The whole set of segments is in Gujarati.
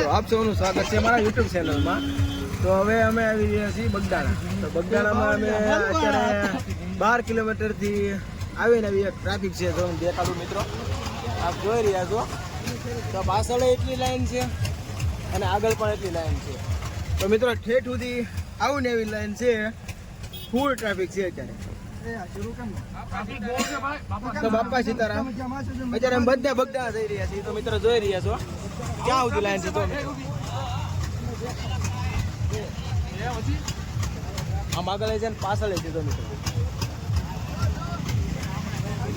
મિત્રો આપ સૌનું સ્વાગત છે મારા યુટ્યુબ ચેનલમાં। તો હવે અમે આવી રહ્યા છીએ બગદાણા। તો બગદાણામાં અમે અત્યારે 12 કિલોમીટરથી આવીને આવી એક ટ્રાફિક છે જો દેખાડું મિત્રો, આપ જોઈ રહ્યા છો। તો પાછળ એટલી લાઈન છે અને આગળ પણ એટલી લાઈન છે। તો મિત્રો ઠેઠ સુધી આવું ને એવી લાઈન છે, ફૂલ ટ્રાફિક છે અત્યારે। તો બાપા સીતારામ, અત્યારે અમે બધા બગદાણા જઈ રહ્યા છીએ। તો મિત્રો જોઈ રહ્યા છો ક્યાં સુધી લાઈન છે। તો આમ આગળ છે ને પાછળ છે। તો મિત્રો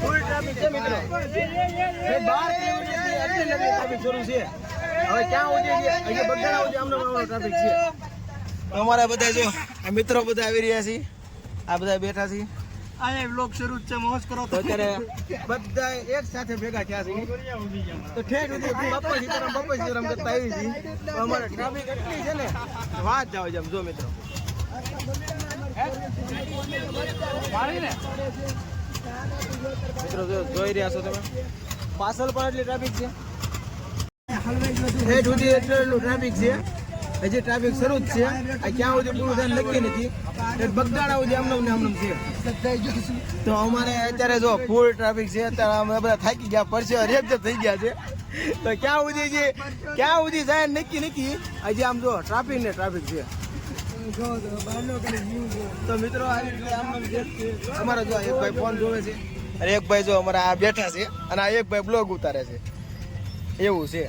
ફૂલ ટ્રાફિક છે મિત્રો, 12 કિલોમીટરથી આટલી લંબી ટ્રાફિક શરૂ છે। હવે ક્યાં સુધી છે? હજી બગદાણા સુધી આમનો ટ્રાફિક છે। અમારા બધા જો આ મિત્રો બધા આવી રહ્યા છે, આ બધા બેઠા છે। આ વ્લોગ શરૂ છે, મોજ કરો। તો અત્યારે બધા એક સાથે ભેગા થયા છે। તો ઠેઠ સુધી બાપા સીતારામ કરતા આવી છે। તો અમારે ટ્રાફિક એટલી છે ને વાત જાવ જેમ જો મિત્રો। મિત્રો જોઈ રહ્યા છો તમે, પાછળ પણ એટલી ટ્રાફિક છે, ઠેઠ સુધી એટલું ટ્રાફિક છે। હજી ટ્રાફિક શરૂ જ છે, આ ક્યાં સુધી પૂરું થાય નક્કી નથી। બગદાણા સુધી આમનામ ને આમનામ છે। તો અમારે અત્યારે જો ફૂલ ટ્રાફિક છે, અત્યારે અમે બધા થાકી ગયા, પરસે રેપજેપ થઈ ગયા છે। તો ક્યાં સુધી જાય નક્કી નથી, હજી આમ જો ટ્રાફિક ને ટ્રાફિક છે। તો મિત્રો આવી રીતે આમનામ છે। અમારા જો એક ભાઈ ફોન જોવે છે અને એક ભાઈ જો અમારા આ બેઠા છે અને આ એક ભાઈ બ્લોગ ઉતારે છે, એવું છે।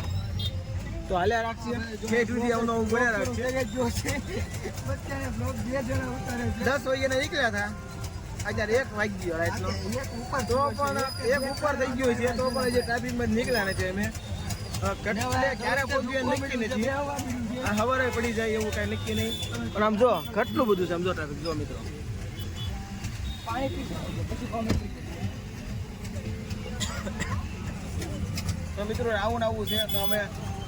તો હાલ્યા રાખશે, ઠેઠ સુધી આવનો ભર્યા રાખશે। 10 વાગ્યાના નીકળ્યા હતા, અત્યારે 1 વાગી ગયો રાતનો। તો પણ એક ઉપર થઈ ગયો છે, તો પણ હજી ટ્રાફિકમાં નીકળ્યા નથી અમે। ક્યારે પહોંચ્યું નક્કી નથી, સવારે પડી જાય એવું કાંઈ નક્કી નહીં। પણ આમ જો કેટલું બધું છે, આમ જો ટ્રાફિક જો મિત્રો। તો મિત્રો આવું છે। તો અમે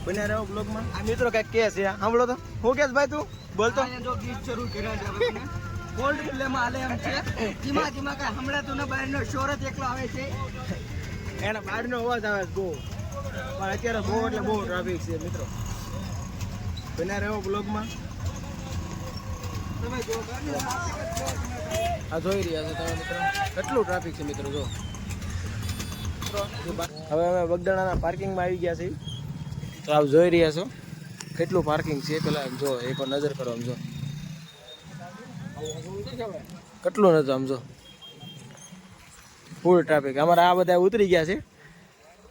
બન્યા રહ્યો બ્લોગમાં। આ મિત્રો કઈક કે છે, સાંભળો તો હું કે ભાઈ તું બોલતો। જો ગીત શરૂ કર્યા છે આપણે ગોલ્ડ પ્લેમાં હાલે એમ છે, ધીમા ધીમા કઈ હમણાં તો બહારનો શોર જ એકલો આવે છે, એના બહારનો અવાજ આવે છે બહુ, પણ અત્યારે બહુ એટલે બહુ ટ્રાફિક છે મિત્રો। બન્યા રહ્યો બ્લોગમાં। તમે જો આ જોઈ રહ્યા છો તમે મિત્રો, કેટલું ટ્રાફિક છે મિત્રો જો। હવે અમે બગદાણાના પાર્કિંગમાં આવી ગયા છીએ। તો આપ જોઈ રહ્યા છો કેટલું પાર્કિંગ છે, પેલા જો એક વાર નજર કરો, આમ જો કેટલું નજર, આમ જો ફૂલ ટ્રાફિક। અમારા આ બધા ઉતરી ગયા છે,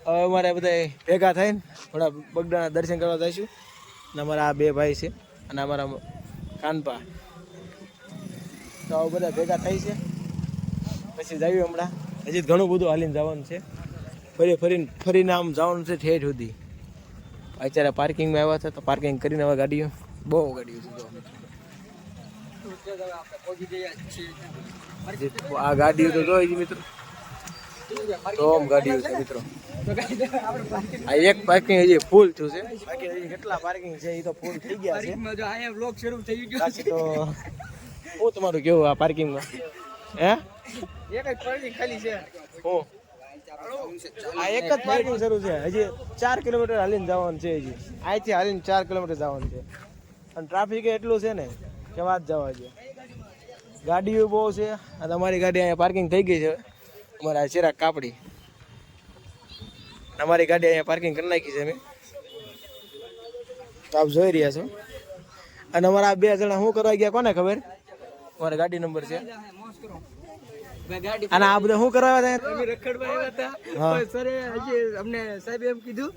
હવે અમારે બધા ભેગા થઈને થોડા બગદાણા દર્શન કરવા જઈશું। અને અમારા આ 2 ભાઈ છે અને અમારા કાનપા, તો આવું બધા ભેગા થઈ છે, પછી જઈએ હમણાં। હજી ઘણું બધું હાલીને જવાનું છે, ફરીને આમ જવાનું છે ઠેઠ સુધી। અત્યારે પાર્કિંગમાં આવ્યા છે, તો પાર્કિંગ કરીને હવે ગાડીઓ બહુ ગાડીઓ છે। આ ગાડીઓ તો જોઈ મિત્રો, તો ગાડીઓ છે મિત્રો। આ એક પાર્કિંગ હજી ફૂલ થયું છે, બાકી હજી કેટલા પાર્કિંગ છે એ તો ફૂલ થઈ ગયા છે। જો આ વ્લોગ શરૂ થઈ ગયો છે। તો હું તમારું કેવું આ પાર્કિંગમાં હે? એક જ પાર્કિંગ ખાલી છે। હું આ એક જ પાર્કિંગ શરૂ છે, હજી 4 કિલોમીટર હાલીને જવાનું છે। હજી અહીંથી હાલીને 4 કિલોમીટર જવાનું છે, અને ટ્રાફિક એટલું છે ને કે વાત જવા દે। ગાડીઓ બહુ છે, અને અમારી ગાડી અહીંયા પાર્કિંગ થઈ ગઈ છે, અમારા ચિરાગ કાપડી, અમારી ગાડી અહીંયા પાર્કિંગ કરી નાખી છે અમે। તો આપ જોઈ રહ્યા છો, અને અમારા 2 જણા શું કરવા ગયા કોને ખબર? અમારા ગાડી નંબર છે, અને આ બધા શું કરવા આવ્યા હતા? રખડવા આવ્યા હતા, સરે હજી અમને સાહેબ એમ કીધું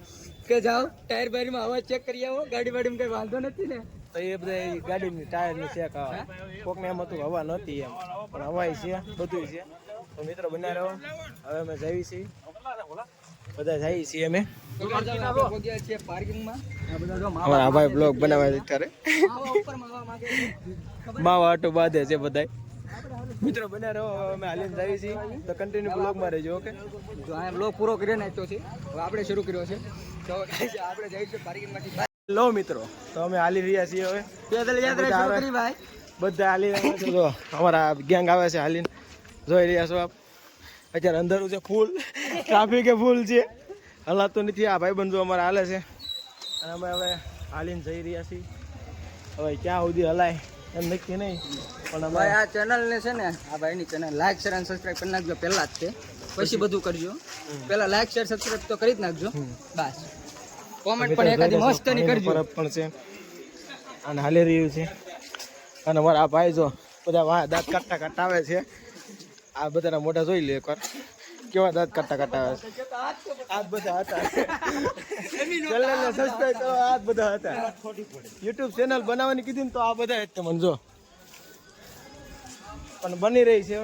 કે જાઓ ટાયર બારીમાં અવાજ ચેક કરી આવો, ગાડી બાડીમાં કઈ વાંધો નથી ને। તો એ બધા ગાડીની ટાયરની ચેક આવે, કોકને એમ હતું હવા નહોતી એમ, પણ હવાય છે, બધું છે। તો મિત્રો બન્યા રહો, હવે અમે જઈએ છીએ, બધા જઈએ છીએ અમે અમારા ભાઈ બ્લોગ બનાવે છે અત્યારે, માવા આટો બાંધે છે બધા। મિત્રો બન્યા રહો, અમે હાલીને જઈએ છીએ, તો કન્ટિન્યુ બ્લોગમાં રહેજો। ઓકે, જો આ બ્લોગ પૂરો કરી નાખ્યો છે, હવે આપણે શરૂ કર્યો છે, તો આપણે જઈશું પાર્કિંગમાંથી। લો મિત્રો, તો અમે હાલી રહ્યા છીએ હવે પેદલ યાત્રા શરૂ કરી ભાઈ, બધા હાલી રહ્યા છે। જો અમારા ગેંગ આવે છે હાલીને, જોઈ રહ્યા છો આપ। અત્યારે અંધારું છે, ફૂલ ટ્રાફિક ફૂલ છે, હલાતું નથી। આ ભાઈ બંધુ અમારા હાલે છે, અને અમે હવે હાલીને જઈ રહ્યા છીએ. હવે ક્યાં સુધી હલાય એમ નક્કી નહીં, પણ અમે ભાઈ આ ચેનલને છે ને, આ ભાઈની ચેનલ લાઈક શેર અને સબસ્ક્રાઇબ કરી નાખજો પહેલા જ તે, પછી બધું કરજો. પહેલા લાઈક શેર સબસ્ક્રાઇબ તો કરી જ નાખજો બસ. કોમેન્ટ પણ એકાદી મસ્તની કરજો. પરબ પણ છે અને હાલી રહ્યું છે. અને મારા આ ભાઈ જો બધા વાહ દાંત કાઢતા આવે છે. આ બધાના મોઢા જોઈ લે એકવાર કેવા દાંત કાઢતા આવે છે. આ બધા હતા ચેનલને સબસ્ક્રાઇબ કરો. આ બધા હતા યુટ્યુબ ચેનલ બનાવવાની કીધી ને તો આ બધા જ તમને જો પણ બની રહી છે.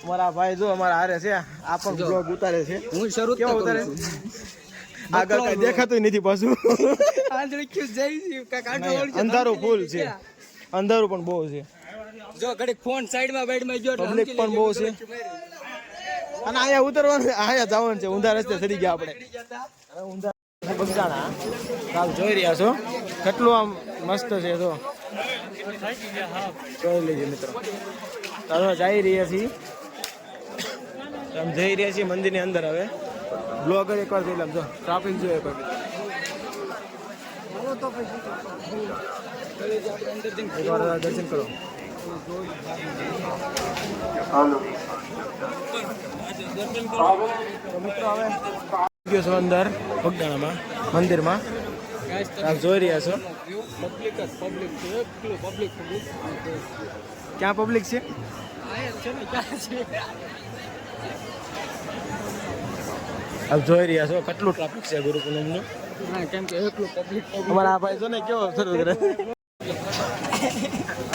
અમારા ભાઈ જો અમારા હારે છે. આ પણ બ્લોગ ઉતારે છે. હું શરૂ કેવો ઉતારે આગળ કઈ દેખાતું નથી પાછું. અંધારું ફૂલ છે. અંધારું પણ બહુ છે. જો ઘડીક ફોન સાઈડમાં બાઈડમાં ગયો એટલે પબ્લિક પણ બહુ છે. અને અહીંયા ઉતરવાનું અહીંયા જવાનું છે. ઊંધા રસ્તે ચડી ગયા આપણે. ઊંધા બગદાણા કાલ જોઈ રહ્યા છો કેટલું આમ મસ્ત છે. તો જોઈ લેજો મિત્રો. ચાલો જઈ રહ્યા છીએ. આમ જઈ રહ્યા છીએ મંદિરની અંદર. હવે બ્લોગર એકવાર જોઈ લઉં. જો ટ્રાફિક જો એકવાર દર્શન કરો. તો મિત્રો હવે ગયો છો અંદર બગદાણામાં મંદિરમાં. આપ જોઈ રહ્યા છો ક્યાં પબ્લિક છે. આપ જોઈ રહ્યા છો કેટલું ટ્રાફિક છે ગુરુકુલમનું. કેમ કે એકલું પબ્લિક અમારા આ ભાઈ જો ને કેવો શરૂ કરે.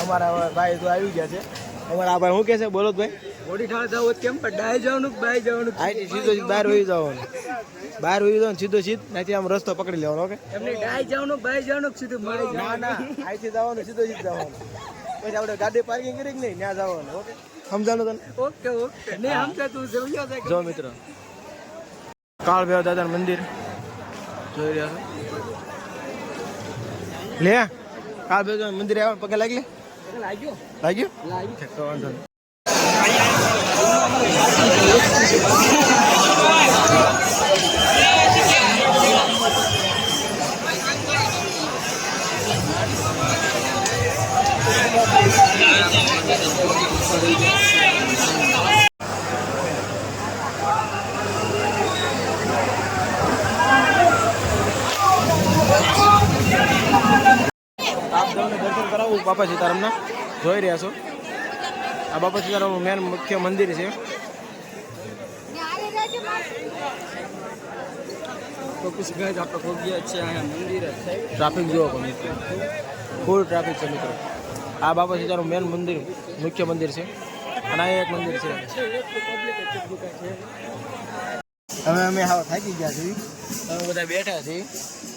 અમારા ભાઈ તો આવી ગયા છે. અમારા આ ભાઈ શું કે છે બોલો ભાઈ. બોડી ઠાળ જવું કેમ પણ ડાય જવાનું બાય જવાનું અહીંથી સીધો બહાર હોઈ જવાનું. બહાર હોઈ જવાનું સીધો ત્યાંથી આમ રસ્તો પકડી લેવાનો. ઓકે એમને ડાય જવાનું બાય જવાનું સીધું મળી ના ના અહીંથી જવાનું સીધો જવાનું. પછી આપણે ગાડી પાર્કિંગ કરી નહીં ત્યાં જવાનું. ઓકે સમજાણું તને. ઓકે નહીં સમજાતું સમજો જો મિત્રો કાળ ભૈરવ દાદાનું મંદિર જોઈ રહ્યા છો. લે કાળ ભૈરવ મંદિર આવ્યા પગે લાગી લાગ્યો લાગ્યું તો વાંધો નહીં. દર્શન કરાવું બાપા સીતારામના. જોઈ રહ્યા છો આ બાપા સીતારામનું મેન મુખ્ય મંદિર છે. તો પછી ગાય આપણે પહોંચ્યા છે અહીંયા મંદિર ટ્રાફિક જુઓ પણ મિત્રો ફૂલ ટ્રાફિક છે મિત્રો. આ બાપા સીતારામ મેન મંદિર મુખ્ય મંદિર છે. અને અહીંયા એક મંદિર છે. હવે અમે હાવ થાકી ગયા છીએ. અમે બધા બેઠા છીએ.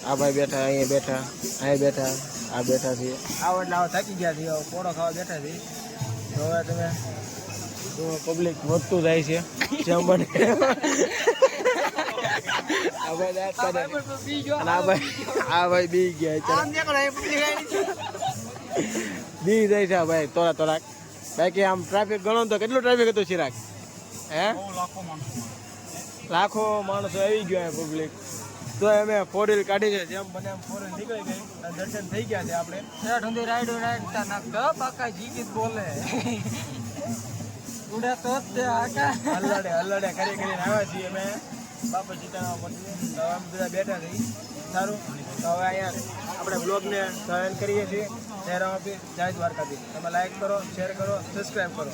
આ ભાઈ બેઠા, અહીંયા બેઠા, અહીંયા બેઠા, આ બેઠા છીએ. આવો એટલે આવો થાકી ગયા છીએ. પોળો ખાવા બેઠા છીએ. તો હવે તમે પબ્લિક વધતું જાય છે જેમ બને. આ ભાઈ બી ગયા બી જાય છે ભાઈ તોરા. બાકી આમ ટ્રાફિક ગણો તો કેટલું ટ્રાફિક હતું ચિરાગ? હે લાખો માણસો આવી ગયો પબ્લિક. તો અમે 4 વ્હીલ કાઢી છે. જેમ બને એમ 4 વ્હીલ નીકળી ગઈ. દર્શન થઈ ગયા છે આપણે. રાઈડતા નાખતો પાકા જીગીત બોલે ઉડા તો હલ્લડે કરી કરીને આવ્યા છીએ અમે બાપા સીતારામ મંદિર. અમે બધા બેઠા છીએ. સારું તો હવે અહીંયા આપણે બ્લોગને સહન કરીએ છીએ. શેર આપી જય દ્વારકાધીશ. તમે લાઈક કરો, શેર કરો, સબસ્ક્રાઈબ કરો.